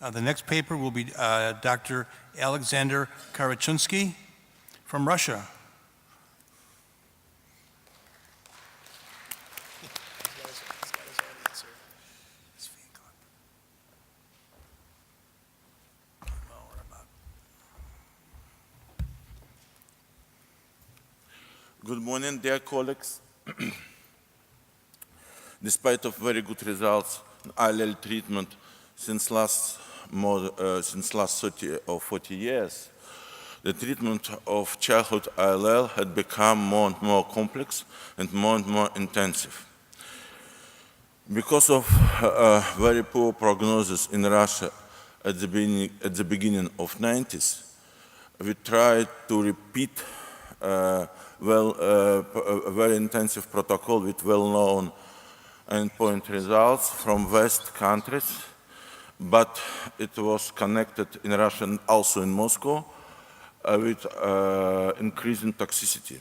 The next paper will be Dr. Alexander Karachunsky from Russia. Good morning, dear colleagues. Despite of very good results in ILL treatment since last 30 or 40 years, the treatment of childhood ILL had become more and more complex and more intensive. Because of very poor prognosis in Russia at the beginning of 90s, we tried to repeat a very intensive protocol with well-known endpoint results from West countries, but it was connected in Russia and also in Moscow with increasing toxicity.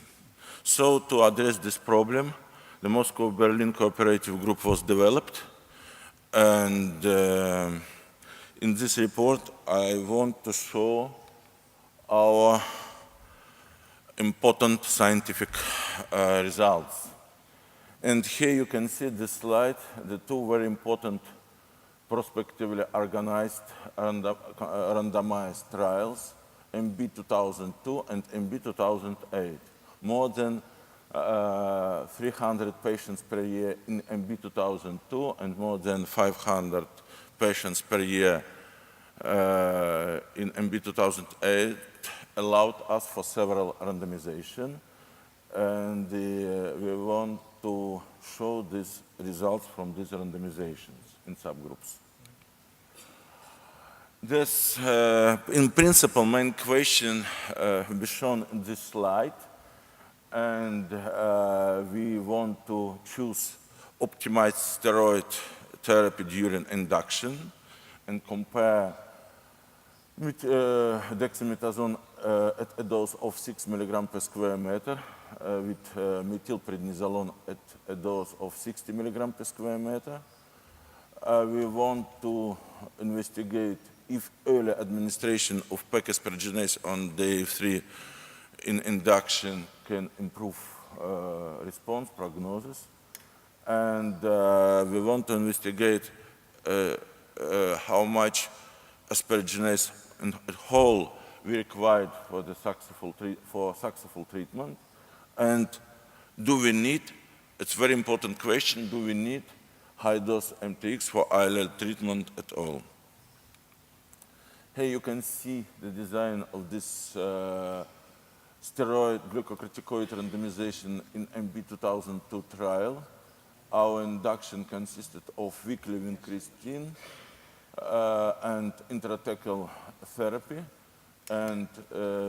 So to address this problem, the Moscow-Berlin cooperative group was developed, and in this report I want to show our important scientific results. And here you can see this slide, the two very important prospectively organized and randomized trials, MB 2002 and MB 2008. More than 300 patients per year in MB 2002 and more than 500 patients per year in MB 2008 allowed us for several randomization, and we want to show these results from these randomizations in subgroups. This, in principle, main question will be shown in this slide, and we want to choose optimized steroid therapy during induction and compare with dexamethasone at a dose of 6 milligram per square meter with methylprednisolone at a dose of 60 milligram per square meter. We want to investigate if early administration of PEC asparaginase on day 3 in induction can improve response prognosis. And we want to investigate how much asparaginase and whole we required for the successful treatment. And do we need, it's a very important question, do we need high-dose MTX for ILL treatment at all? Here you can see the design of this steroid glucocorticoid randomization in MB 2002 trial. Our induction consisted of weekly vincristine and intrathecal therapy and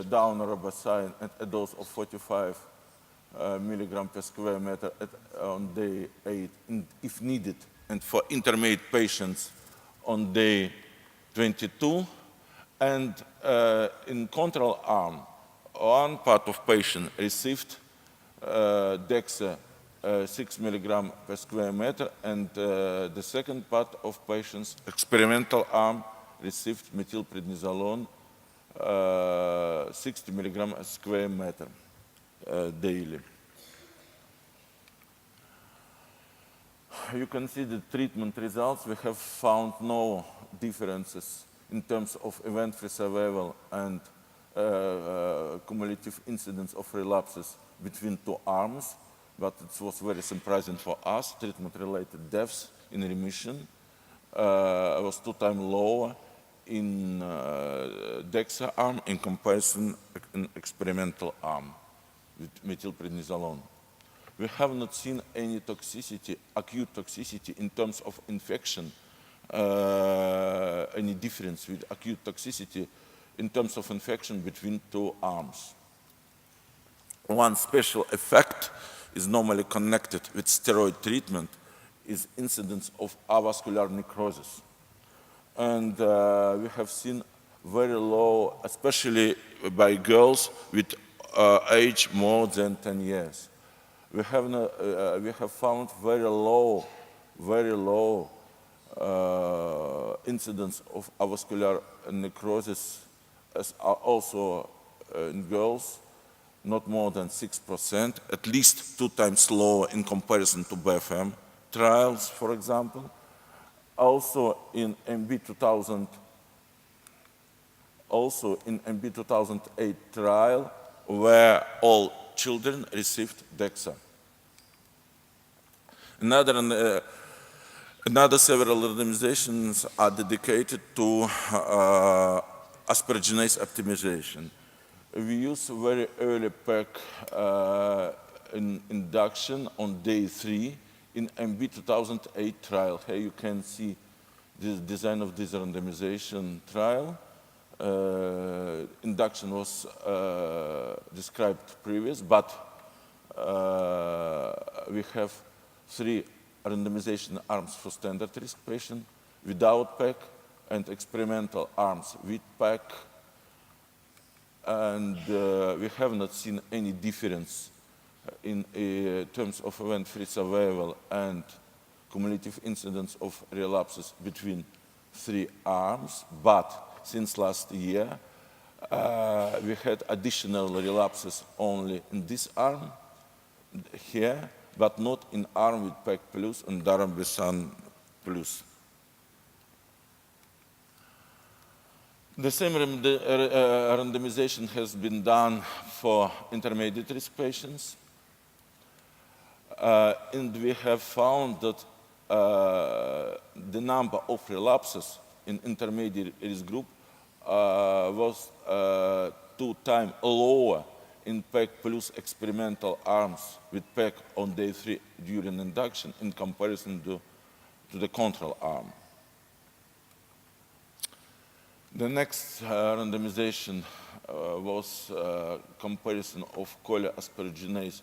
down-riboside at a dose of 45 milligram per square meter on day 8 if needed, and for intermediate patients on day 22. And in control arm, one part of patient received DEXA 6 milligram per square meter, and the second part of patients, experimental arm, received methylprednisolone 60 milligram per square meter daily. You can see the treatment results. We have found no differences in terms of event-free survival and cumulative incidence of relapses between two arms, but it was very surprising for us. Treatment-related deaths in remission was 2 times lower in DEXA arm in comparison in experimental arm with methylprednisolone. We have not seen any toxicity, acute toxicity in terms of infection, any difference with acute toxicity in terms of infection between two arms. One special effect is normally connected with steroid treatment is incidence of avascular necrosis. And we have seen very low, especially by girls with age more than 10 years. We have found very low incidence of avascular necrosis as also in girls, not more than 6%, at least 2 times lower in comparison to BFM trials, for example. Also in MB 2008 trial, where all children received DEXA. Another several randomizations are dedicated to asparaginase optimization. We use very early PEC in induction on day 3 in MB 2008 trial. Here you can see the design of this randomization trial. Induction was described previous, but we have 3 randomization arms for standard risk patient without PEC and experimental arms with PEC. And we have not seen any difference in terms of event-free survival and cumulative incidence of relapses between 3 arms, but since last year we had additional relapses only in this arm here, but not in arm with PEC plus and daramvisan plus. The same randomization has been done for intermediate risk patients. And we have found that the number of relapses in intermediate risk group was 2 times lower in PEC plus experimental arms with PEC on day 3 during induction in comparison to the control arm. The next randomization was comparison of choleasparaginase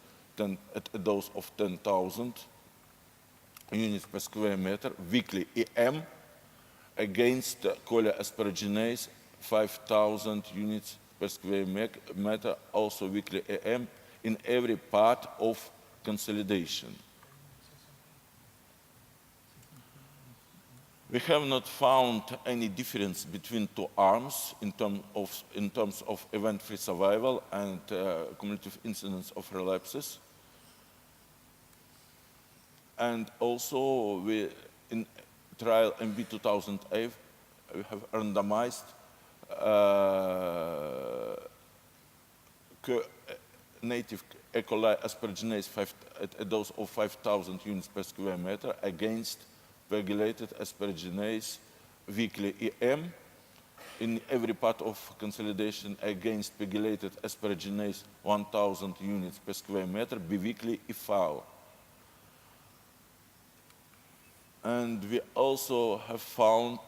at a dose of 10,000 units per square meter, weekly EM, against choleasparaginase 5,000 units per square meter, also weekly EM, in every part of consolidation. We have not found any difference between 2 arms in terms of event-free survival and cumulative incidence of relapses. And also, in trial MB 2008, we have randomized native E. coli asparaginase at a dose of 5,000 units per square meter against pegylated asparaginase weekly EM in every part of consolidation against pegylated asparaginase 1,000 units per square meter biweekly EFAO. And we also have found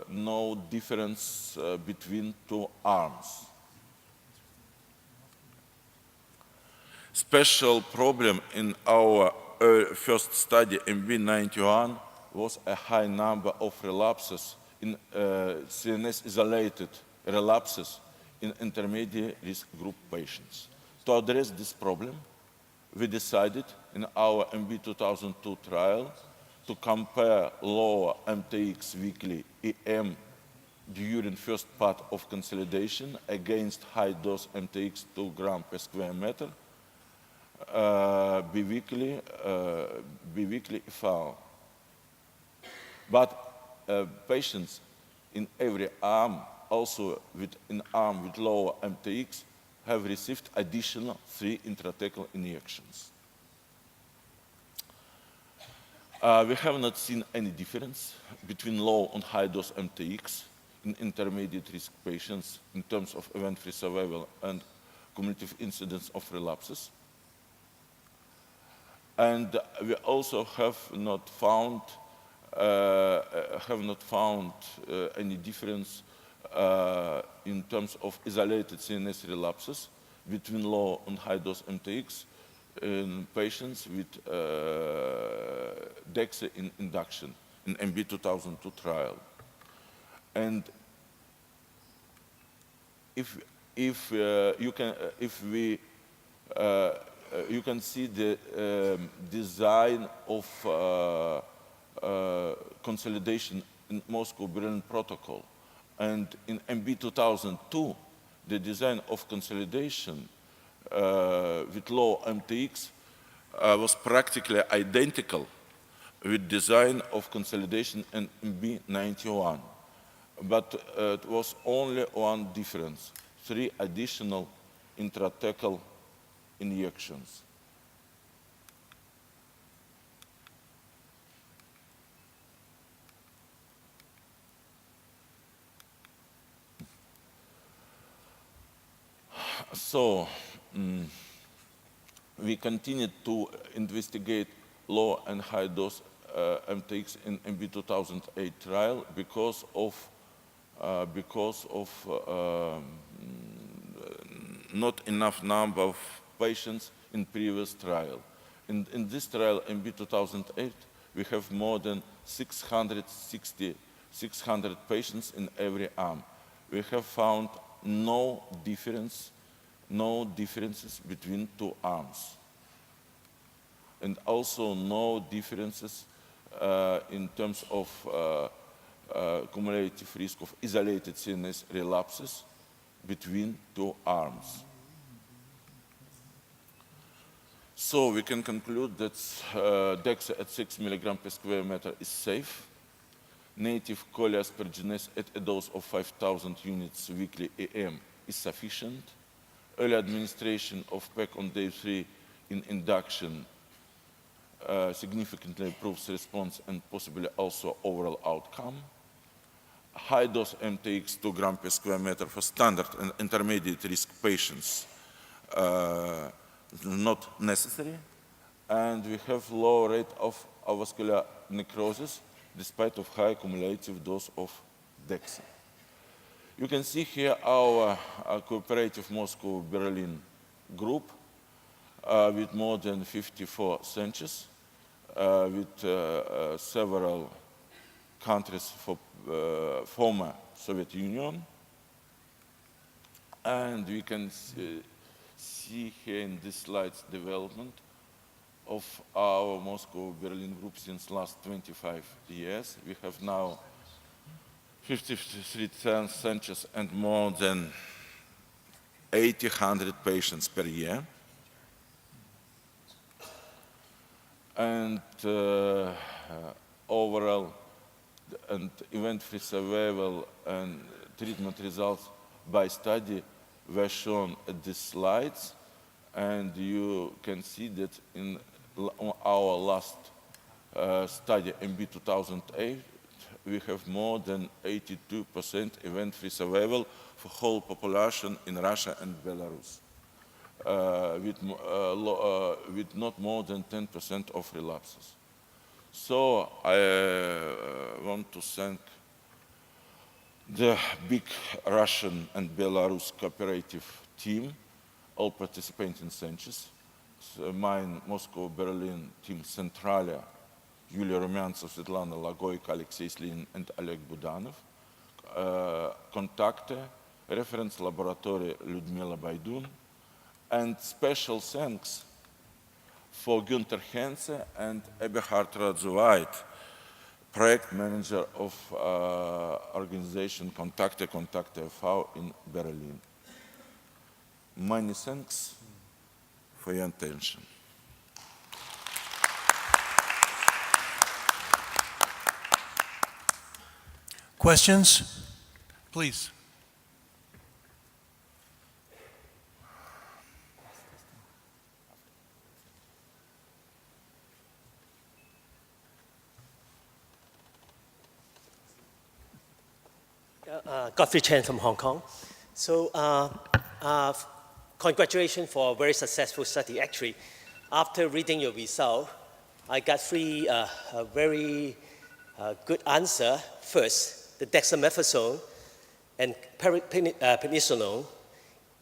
no difference between 2 arms. Special problem in our first study, MB91, was a high number of relapses in CNS-isolated relapses in intermediate risk group patients. To address this problem, we decided in our MB 2002 trial to compare lower MTX weekly EM during first part of consolidation against high-dose MTX 2 gram per square meter biweekly EFAO. But patients in every arm, also in arm with lower MTX, have received additional 3 intrathecal injections. We have not seen any difference between low and high-dose MTX in intermediate risk patients in terms of event-free survival and cumulative incidence of relapses. And we also have not found any difference in terms of isolated CNS relapses between low and high-dose MTX in patients with DEXA in induction in MB 2002 trial. And you can see the consolidation in Moscow-Berlin protocol. And in MB 2002, the design of consolidation with low MTX was practically identical with design of consolidation in MB 91. But it was only one difference, 3 additional intrathecal injections. So we continued to investigate low and high dose MTX in MB 2008 trial because of not enough number of patients in previous trial. In this trial, MB 2008, we have more than 600 patients in every arm. We have found no differences between 2 arms. And also no differences in terms of cumulative risk of isolated CNS relapses between 2 arms. So we can conclude that DEXA at 6 milligram per square meter is safe. Native choleasperginase at a dose of 5,000 units weekly AM is sufficient. Early administration of PEC on day 3 in induction significantly improves response and possibly also overall outcome. High dose MTX 2 grams per square meter for standard and intermediate risk patients not necessary. And we have low rate of avascular necrosis despite of high cumulative dose of DEXA. You can see here our cooperative Moscow-Berlin group with more than 54 centers with several countries for former Soviet Union. And we can see here in this slides development of our Moscow-Berlin group since last 25 years. We have now 53 centers and more than 100 patients per year. And overall, and event-free survival and treatment results by study were shown at these slides. And you can see that in our last study, MB 2008, we have more than 82% event-free survival for whole population in Russia and Belarus, with not more than 10% of relapses. So I want to thank the big Russian and Belarus cooperative team, all participating centers, mine Moscow-Berlin team Centralia, Yulia Rumyantsov, Svetlana Lagoik, Alexei Slin, and Oleg Budanov, Contacte, reference laboratory Lyudmila Baidun, and special thanks for Günther Henze and Eberhard Radzuweit, project manager of organization Contacte e.V. in Berlin. Many thanks for your attention. Questions? Please. Godfrey Chen from Hong Kong. So congratulations for a very successful study. Actually, after reading your result, I got 3 very good answer. First, the dexamethasone and prednisolone,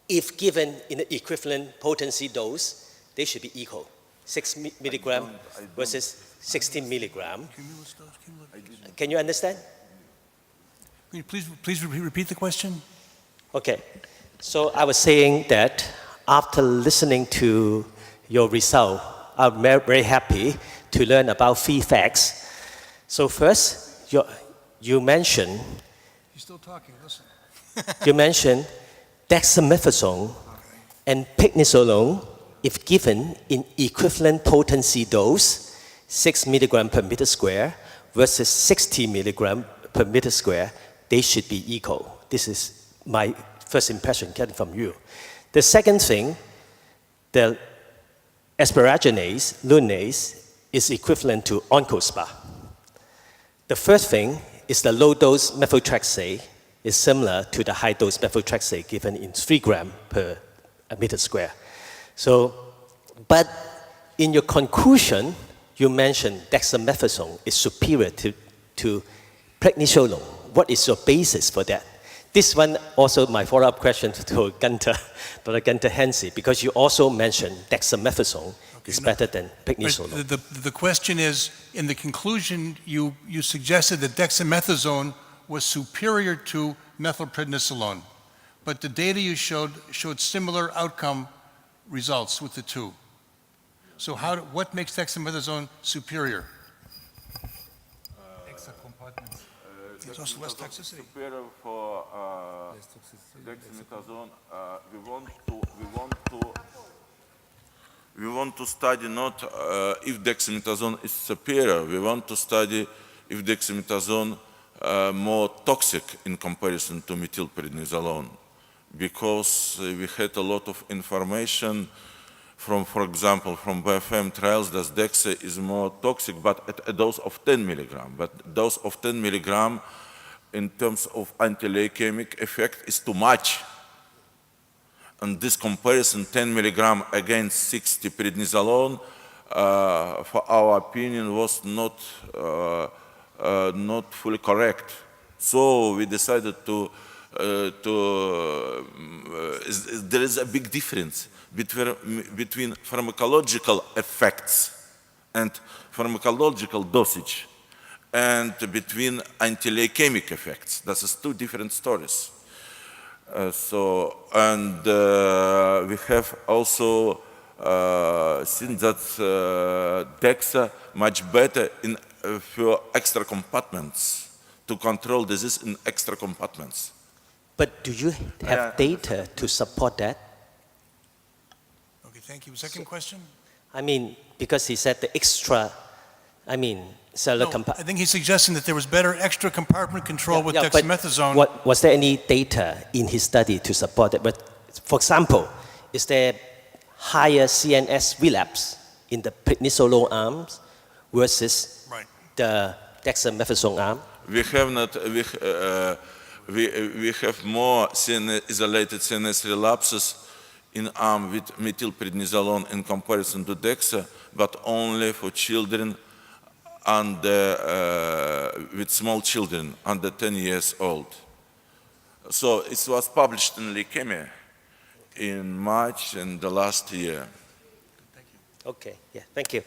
if given in an equivalent potency dose, they should be equal. 6 milligram versus 16 milligram. Can you understand? Please repeat the question. Okay, so I was saying that after listening to your result, I'm very happy to learn about 3 facts. So first, you mentioned He's still talking, listen. dexamethasone and prednisolone, if given in equivalent potency dose, 6 milligram per meter square versus 60 milligram per meter square, they should be equal. This is my first impression getting from you. The second thing, the asparaginase, lunase, is equivalent to oncospar. The third thing is the low-dose methotrexate is similar to the high-dose methotrexate given in 3 grams per meter square. So, but in your conclusion, you mentioned dexamethasone is superior to prednisolone. What is your basis for that? This one also my follow-up question to Dr. Gunther Henze, because you also mentioned dexamethasone is better than prednisolone. The question is, in the conclusion, you suggested that dexamethasone was superior to methylprednisolone, but the data you showed similar outcome results with the two. So what makes dexamethasone superior? Extra compartments. There's also less toxicity. Superior for dexamethasone. We want to study not if dexamethasone is superior. We want to study if dexamethasone more toxic in comparison to methylprednisolone, because we had a lot of information from, for example, from BFM trials that DEXA is more toxic, but at a dose of 10 milligram. But dose of 10 milligram in terms of anti-leukemic effect is too much. And this comparison, 10 milligram against 60 prednisolone, for our opinion, was not fully correct. So we decided there is a big difference between pharmacological effects and pharmacological dosage, and between anti-leukemic effects. This is two different stories. We have also seen that DEXA much better in for extra compartments, to control disease in extra compartments. But do you have data to support that? Okay, thank you. Second question? I mean, because he said the extra, cellular No, compartment. I think he's suggesting that there was better extra compartment control with dexamethasone. Was there any data in his study to support it? But for example, is there higher CNS relapse in the prednisolone arms versus the dexamethasone arm? We have not. We have more isolated CNS relapses in arm with methylprednisolone in comparison to DEXA, but only for children with small children under 10 years old. So it was published in Leukemia in March in the last year. Okay, yeah, thank you.